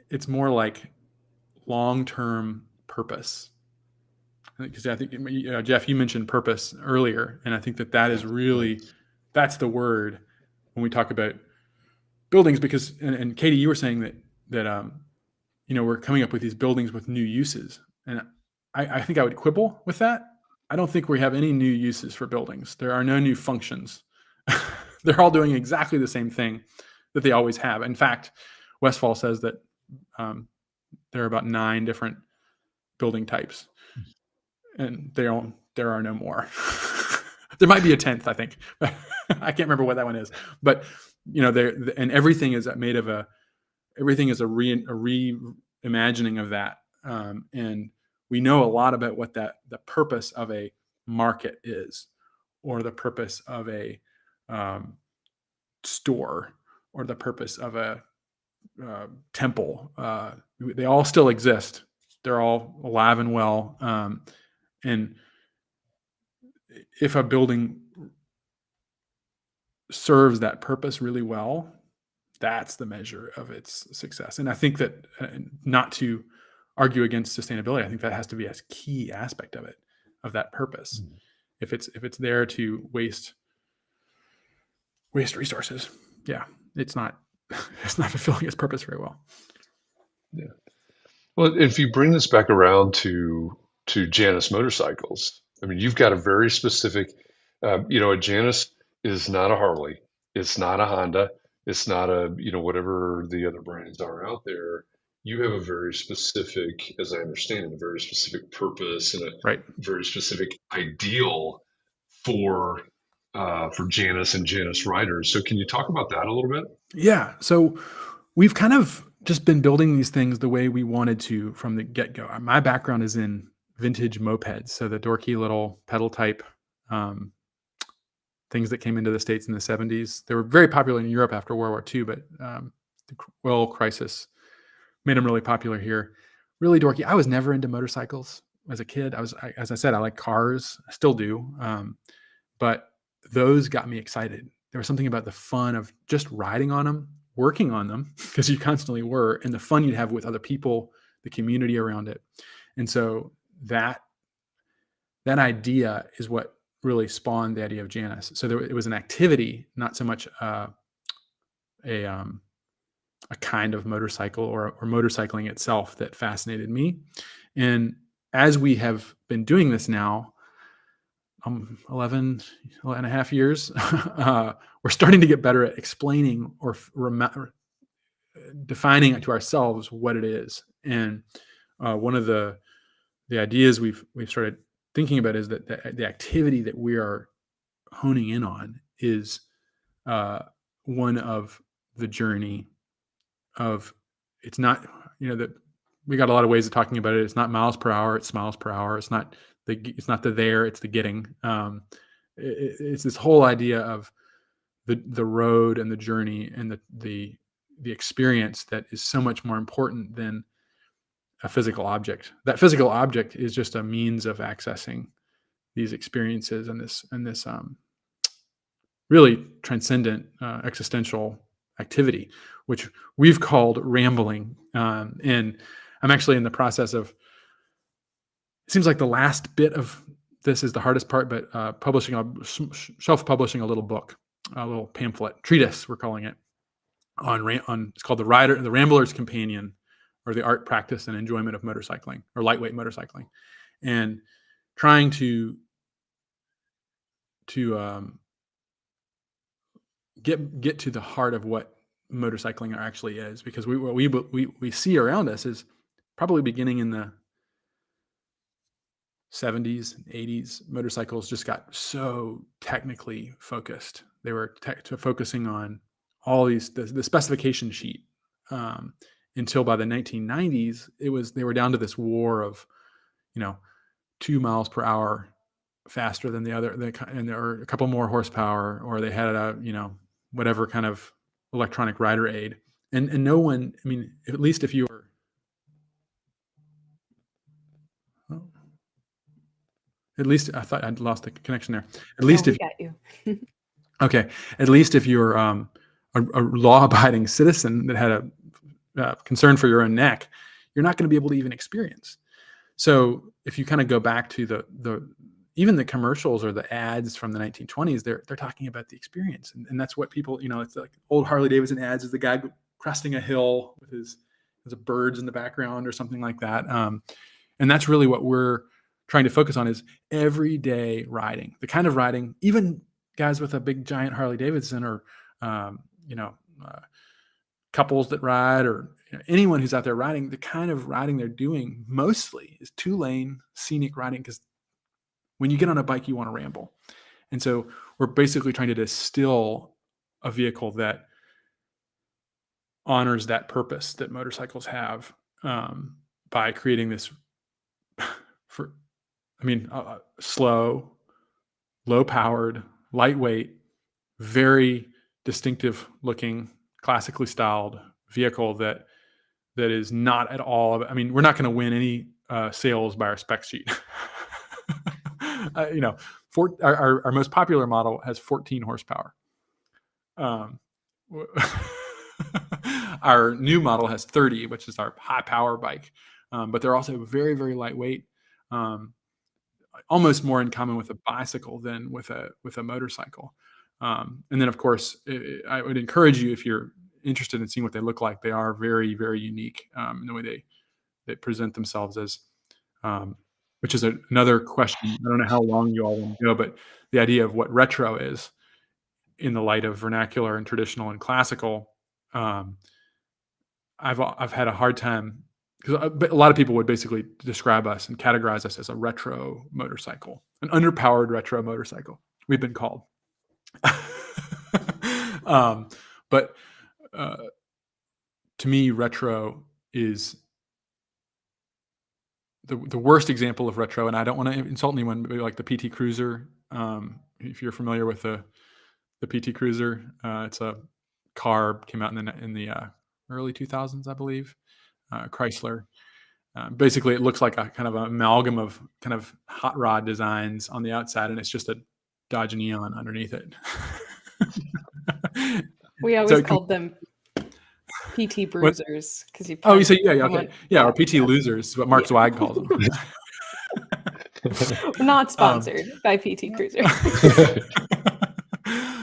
It's more like long-term purpose. Because I think, Jeff, you mentioned purpose earlier, and I think that is really, that's the word when we talk about buildings. Because, and Katie, you were saying that we're coming up with these buildings with new uses, and I think I would quibble with that. I don't think we have any new uses for buildings. There are no new functions. They're all doing exactly the same thing that they always have. In fact, Westphal says that there are about 9 different building types, and there are no more. There might be a 10th, I think. I can't remember what that one is. But and everything is made of everything is a reimagining of that. And we know a lot about what the purpose of a market is, or the purpose of a store, or the purpose of a temple. They all still exist. They're all alive and well. And if a building serves that purpose really well, that's the measure of its success. And I think that, not to argue against sustainability, I think that has to be a key aspect of it, of that purpose. Mm-hmm. If it's there to waste resources, it's not fulfilling its purpose very well. Yeah. Well, if you bring this back around to Janus Motorcycles, I mean, you've got a very specific, a Janus is not a Harley. It's not a Honda. It's not a, whatever the other brands are out there. You have a very specific, as I understand it, a very specific purpose and a very specific ideal for Janus and Janus riders. So can you talk about that a little bit? Yeah. So we've kind of just been building these things the way we wanted to from the get-go. My background is in vintage mopeds, so the dorky little pedal type things that came into the States in the 70s. They were very popular in Europe after World War II, but the oil crisis made them really popular here. Really dorky. I was never into motorcycles as a kid. As I said, I like cars. I still do. But those got me excited. There was something about the fun of just riding on them, working on them, because you constantly were, and the fun you'd have with other people, the community around it. And so that idea is what really spawned the idea of Janus. So it was an activity, not so much a kind of motorcycle or motorcycling itself that fascinated me. And as we have been doing this now, 11 and a half years, we're starting to get better at explaining or defining to ourselves what it is. And one of the ideas we've started thinking about is that the activity that we are honing in on is one of the journey of, it's not, that we got a lot of ways of talking about it. It's not miles per hour, it's miles per hour. It's not the there, it's the getting. It's this whole idea of the road and the journey and the experience that is so much more important than a physical object. That physical object is just a means of accessing these experiences and this really transcendent existential activity, which we've called rambling. And I'm actually in the process of, it seems like the last bit of this is the hardest part, but self-publishing a little book, a little pamphlet, treatise, we're calling it, on it's called the Rambler's Companion, or the art, practice, and enjoyment of motorcycling, or lightweight motorcycling, and trying to get to the heart of what motorcycling actually is, because what we see around us is probably beginning in the 70s and 80s. Motorcycles just got so technically focused. They were focusing on all these the specification sheet, until by the 1990s they were down to this war of 2 miles per hour faster than the other, and there were a couple more horsepower, or they had a whatever kind of electronic rider aid, and no one, at least if you were, at least I thought I'd lost the connection there. At least if got you. Okay, at least if you're a law-abiding citizen that had a concern for your own neck, you're not going to be able to even experience. So if you kind of go back to even the commercials or the ads from the 1920s, they're talking about the experience, and that's what people, it's like old Harley Davidson ads, is the guy cresting a hill with his birds in the background or something like that, and that's really what we're trying to focus on, is everyday riding, the kind of riding, even guys with a big giant Harley Davidson, or couples that ride, or anyone who's out there riding, the kind of riding they're doing mostly is 2-lane scenic riding, because when you get on a bike, you want to ramble. And so we're basically trying to distill a vehicle that honors that purpose that motorcycles have, by creating this slow, low-powered, lightweight, very distinctive looking, classically styled vehicle that is not at all, we're not going to win any sales by our spec sheet. Our most popular model has 14 horsepower. Our new model has 30, which is our high power bike. But they're also very, very lightweight, almost more in common with a bicycle than with a motorcycle. And then, of course, I would encourage you, if you're interested in seeing what they look like, they are very, very unique in the way they present themselves as, which is another question. I don't know how long you all want to go, but the idea of what retro is in the light of vernacular and traditional and classical, I've had a hard time, because a lot of people would basically describe us and categorize us as a retro motorcycle, an underpowered retro motorcycle, we've been called. But to me, retro is the worst example of retro, and I don't want to insult anyone, but like the PT Cruiser. If you're familiar with the PT Cruiser, it's a car, came out in the early 2000s, I believe, Chrysler. Basically, it looks like a kind of an amalgam of kind of hot rod designs on the outside, and it's just a Dodge Neon underneath it. We always called them PT Bruisers, because you. Oh, you say or PT Losers is what Mark Zweig calls them. We're not sponsored by PT Cruiser.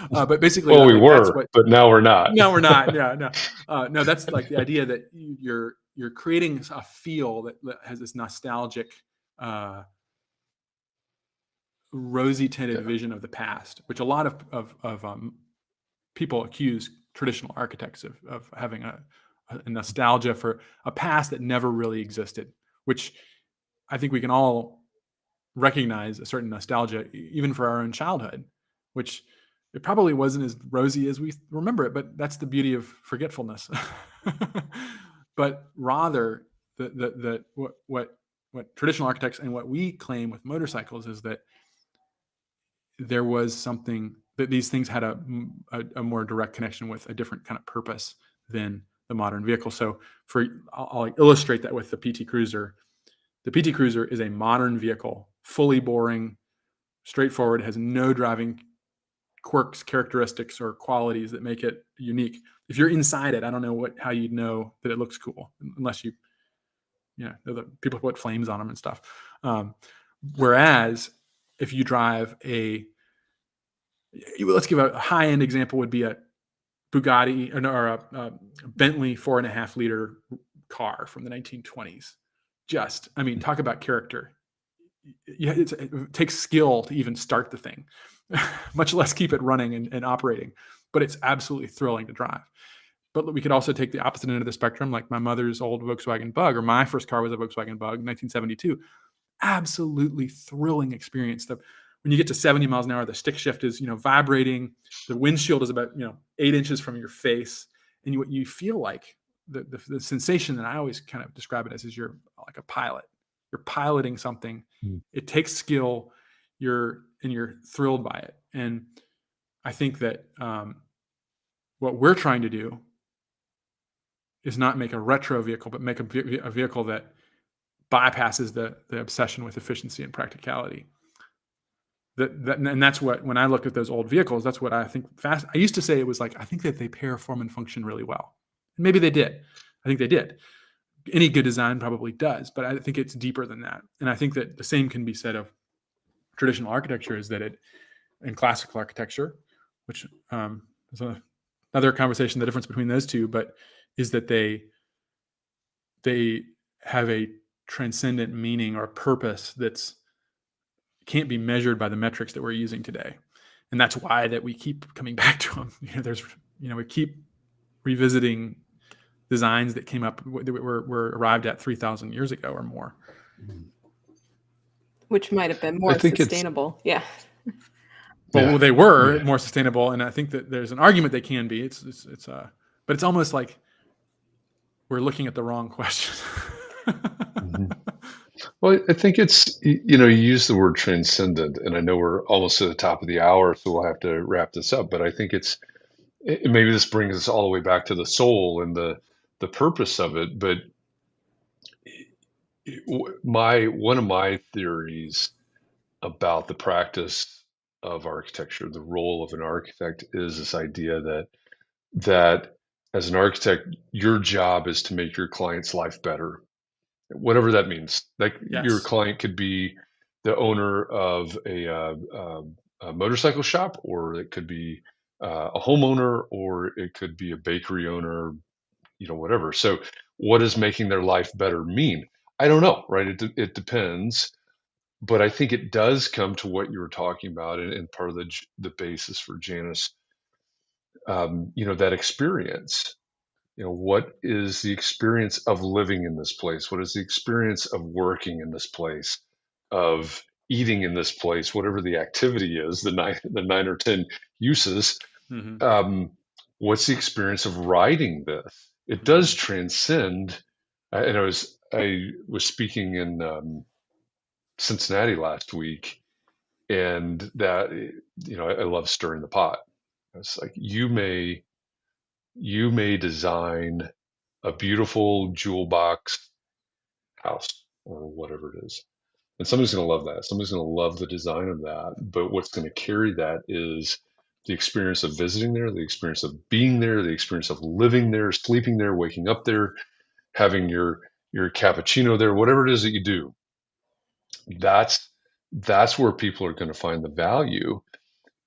But basically, well, we were, but now we're not. No, we're not. Yeah, no. No, that's like the idea that you're creating a feel that has this nostalgic, rosy tinted vision of the past, which a lot of people accuse traditional architects of having a nostalgia for a past that never really existed, which I think we can all recognize a certain nostalgia, even for our own childhood, which it probably wasn't as rosy as we remember it, but that's the beauty of forgetfulness. But rather, what traditional architects and what we claim with motorcycles is that there was something that these things had a more direct connection with a different kind of purpose than the modern vehicle. So I'll illustrate that with the PT Cruiser. The PT Cruiser is a modern vehicle, fully boring, straightforward, has no driving quirks, characteristics, or qualities that make it unique. If you're inside it, I don't know how you'd know that it looks cool unless the people put flames on them and stuff. Whereas if you drive let's give a high-end example, would be a Bugatti or a Bentley 4.5 liter car from the 1920s. Talk about character. It takes skill to even start the thing, much less keep it running and operating. But it's absolutely thrilling to drive. But we could also take the opposite end of the spectrum, like my mother's old Volkswagen Bug, or my first car was a Volkswagen Bug, 1972. Absolutely thrilling experience. When you get to 70 miles an hour, the stick shift is, vibrating. The windshield is about, 8 inches from your face. And you feel like the sensation that I always kind of describe it as is you're like a pilot. You're piloting something. It takes skill. You're thrilled by it. And I think that what we're trying to do is not make a retro vehicle, but make a vehicle that bypasses the obsession with efficiency and practicality. And that's what, when I look at those old vehicles, that's what I think I used to say it was like, I think that they pair form and function really well. And maybe they did. I think they did. Any good design probably does, but I think it's deeper than that. And I think that the same can be said of traditional architecture, is that in classical architecture, which is another conversation, the difference between those two, but is that they have a transcendent meaning or purpose that's can't be measured by the metrics that we're using today. And that's why that we keep coming back to them. We keep revisiting designs that came up, that were arrived at 3,000 years ago or more. Which might have been more sustainable. Yeah. Well, they were more sustainable. And I think that there's an argument they can be. But it's almost like we're looking at the wrong question. Well, I think it's, you use the word transcendent, and I know we're almost at the top of the hour, so we'll have to wrap this up. But I think maybe this brings us all the way back to the soul and the purpose of it. But one of my theories about the practice of architecture, the role of an architect, is this idea that as an architect, your job is to make your client's life better, whatever that means. Like, yes. Your client could be the owner of a motorcycle shop, or it could be a homeowner, or it could be a bakery owner, whatever. So what does making their life better mean? I don't know, right? It depends. But I think it does come to what you were talking about, and part of the basis for Janus, that experience. What is the experience of living in this place? What is the experience of working in this place, of eating in this place, whatever the activity is, the 9 or 10 uses? Mm-hmm. What's the experience of riding this? It does transcend. And I was speaking in Cincinnati last week, and that, I love stirring the pot. It's like, you may design a beautiful jewel box house or whatever it is, and somebody's going to love that. Somebody's going to love the design of that. But what's going to carry that is the experience of visiting there, the experience of being there, the experience of living there, sleeping there, waking up there, having your cappuccino there, whatever it is that you do. That's where people are going to find the value.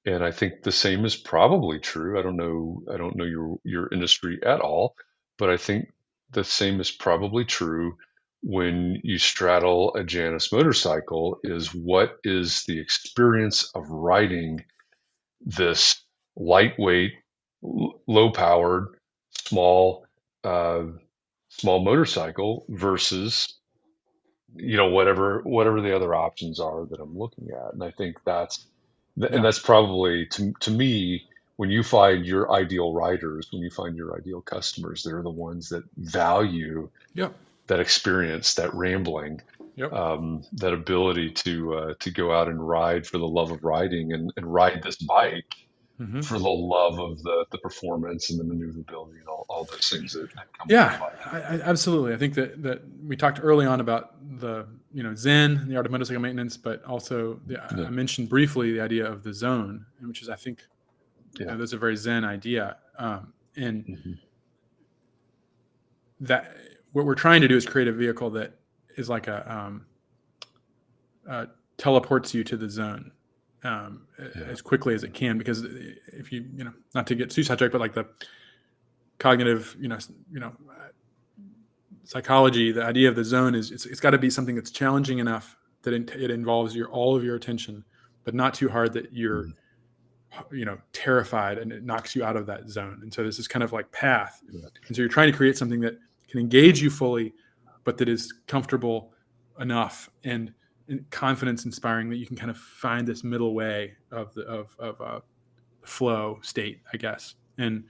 And I think the same is probably true. I don't know your industry at all, but I think the same is probably true when you straddle a Janus motorcycle. Is what is the experience of riding this lightweight, low-powered, small motorcycle versus whatever the other options are that I'm looking at. And I think that's And that's probably to me, when you find your ideal riders, when you find your ideal customers, they're the ones that value that experience, that rambling, that ability to go out and ride for the love of riding, and ride this bike for the love of the performance and the maneuverability and all those things that come with the bike. Absolutely. I think that we talked early on about the Zen, the art of motorcycle maintenance, but also I mentioned briefly the idea of the zone, which is, I think, that's a very Zen idea, and that what we're trying to do is create a vehicle that is like teleports you to the zone as quickly as it can, because if you not to get too sidetracked, but like the cognitive psychology, the idea of the zone is it's got to be something that's challenging enough that it involves all of your attention, but not too hard that you're terrified and it knocks you out of that zone. And so this is kind of like path, and so you're trying to create something that can engage you fully, but that is comfortable enough and confidence inspiring that you can kind of find this middle way of the flow state, I guess. And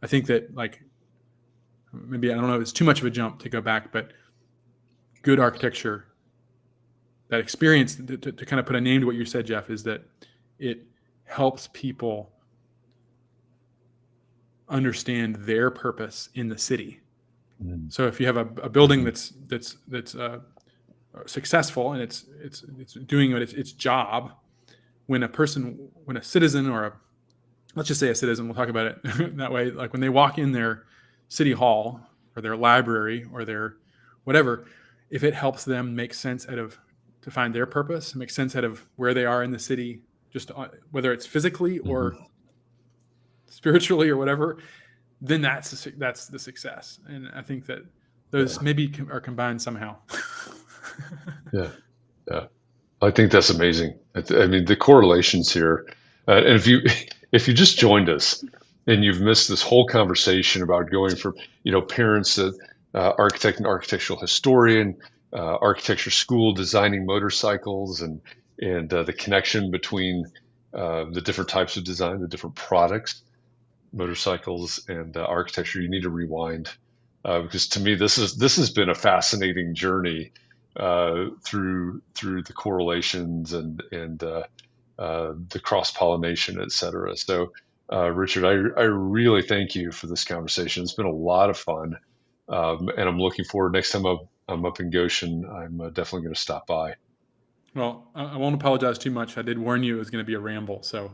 I think that, like, maybe, I don't know if it's too much of a jump to go back, but good architecture, that experience, to kind of put a name to what you said, Jeff, is that it helps people understand their purpose in the city. So if you have a building that's successful and it's doing its job, when a citizen, or let's just say a citizen, we'll talk about it that way, like when they walk in their city hall or their library or their whatever, if it helps them make sense to find their purpose, make sense out of where they are in the city, just whether it's physically or spiritually or whatever, then that's the success. And I think that those maybe are combined somehow. Yeah. I think that's amazing. I mean, the correlations here, and if you just joined us and you've missed this whole conversation about going from parents to architect and architectural historian, architecture school, designing motorcycles, and the connection between the different types of design, the different products, motorcycles and architecture, you need to rewind, because to me this has been a fascinating journey through the correlations and the cross pollination, et cetera. So Richard, I really thank you for this conversation. It's been a lot of fun, and I'm looking forward, next time I'm up in Goshen, I'm definitely going to stop by. Well, I won't apologize too much. I did warn you it was going to be a ramble, so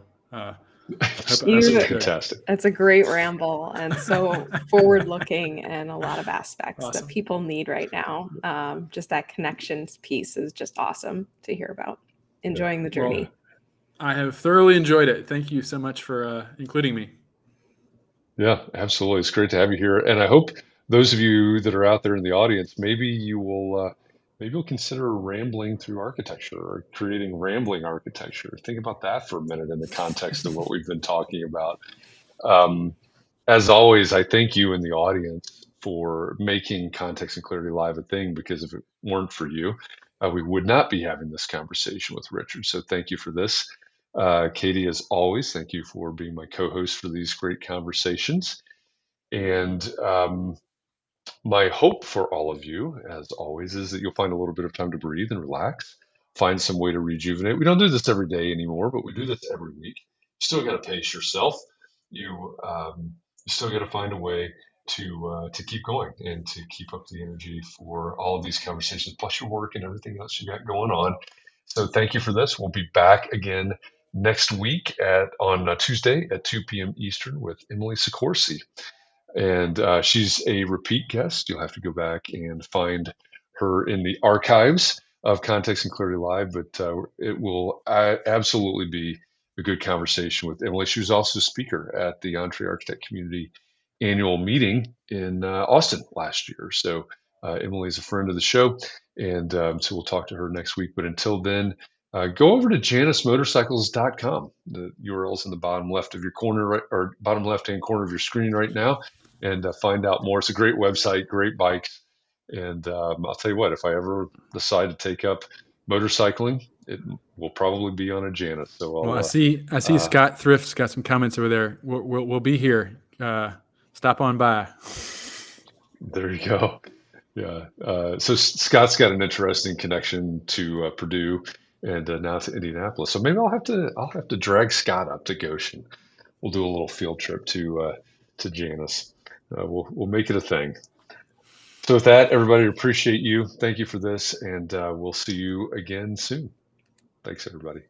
fantastic. It's a great ramble, and so forward-looking in a lot of aspects that people need right now. Just that connections piece is just awesome to hear about. Enjoying the journey. Well, I have thoroughly enjoyed it. Thank you so much for including me. Yeah, absolutely. It's great to have you here, and I hope those of you that are out there in the audience, maybe you'll consider rambling through architecture, or creating rambling architecture. Think about that for a minute in the context of what we've been talking about. As always, I thank you in the audience for making Context and Clarity Live a thing, because if it weren't for you, we would not be having this conversation with Richard. So thank you for this. Katie, as always, thank you for being my co-host for these great conversations. And my hope for all of you, as always, is that you'll find a little bit of time to breathe and relax, find some way to rejuvenate. We don't do this every day anymore, but we do this every week. You still got to pace yourself. You still got to find a way to keep going and to keep up the energy for all of these conversations, plus your work and everything else you got going on. So thank you for this. We'll be back again next week on Tuesday at 2 p.m. Eastern with Emily Sikorsky. And she's a repeat guest. You'll have to go back and find her in the archives of Context and Clarity Live, but it will absolutely be a good conversation with Emily. She was also a speaker at the Entree Architect Community annual meeting in Austin last year. So Emily is a friend of the show, and so we'll talk to her next week. But until then, go over to janusmotorcycles.com. The URL's in the bottom left of your corner, or bottom left-hand corner of your screen right now, and find out more. It's a great website, great bikes. And I'll tell you what, if I ever decide to take up motorcycling it will probably be on a Janus. So I see Scott Thrift's got some comments over there. We'll be here. Stop on by. There you go. Yeah. So Scott's got an interesting connection to Purdue and now to Indianapolis. So maybe I'll have to drag Scott up to Goshen. We'll do a little field trip to Janus. We'll make it a thing. So with that, everybody, appreciate you. Thank you for this, and we'll see you again soon. Thanks, everybody.